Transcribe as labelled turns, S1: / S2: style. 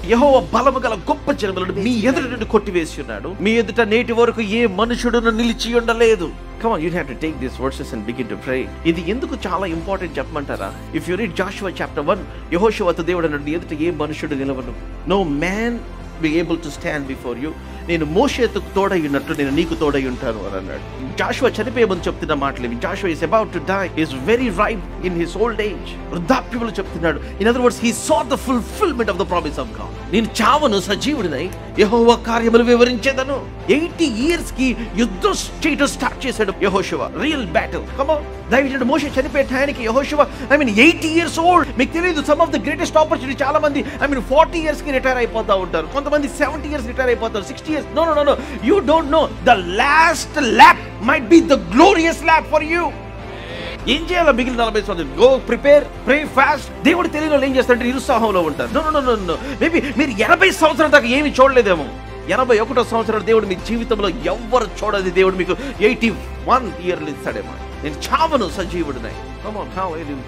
S1: యెహోవా బలము గల గొప్ప జనములను మీ ఎదుట నుండి కొట్టివేసి ఉన్నాడు, మీ ఎదుట నేటి వరకు ఏ మనుషుడును నిలిచి ఉండలేదు. Come on, you have to take these verses and begin to pray. ఇది ఎందుకు చాలా ఇంపార్టెంట్ చెప్పమంటారా? If you read Joshua chapter 1, యెహోషువతో దేవుడు అన్నాడు, ఎదుట ఏ మనుషుడు నిలవను. No man be able to stand before you. నేను మోషేకు తోడై ఉన్నట్టు నేను నీకు తోడై ఉంటాను అని అన్నాడు. జాషువా చనిపోయే ముందు చెప్తున్న మాటలు. Jashuva is about to die. He is very ripe in his old age. వృద్ధాప్యంలో చెప్తున్నాడు. In other words, he saw the fulfillment of the promise of God. నేను చావను, సజీవుడినై యెహోవా కార్యములు వివరించేదను. 80 years కి యుద్ధం చేయడం స్టార్ట్ చేశాడు యెహోషువ. Real battle. Come on. దైవజనుడు మోషే చనిపోయే టైంకి యెహోషువ 80 years old. మీకు తెలియదు, some of the greatest opportunity. చాలా మంది 40 years కి రిటైర్ అయిపోతా ఉంటారు, కొంతమంది 70 years రిటైర్ అయిపోతారు, 60 years. No. You don't know. The last lap might be the glorious lap for you. ఏం చేయాలో మిగిలిన 40 సంవత్సరాలు? గో ప్రిపేర్, ప్రే, ఫాస్ట్. దేవుడు తెలియని వాళ్ళు ఏం చేస్తారంటే నిరుత్సాహంలో ఉంటారు. నో. మేబీ మీరు 80 సంవత్సరాల దాకా ఏమి చూడలేదేమో. 81వ సంవత్సరాలు దేవుడు మీ జీవితంలో ఎవ్వరు చూడది దేవుడు మీకు 81 years ఇస్తాడేమో. నేను చావను, సజీవుడినై. Come on, how are you?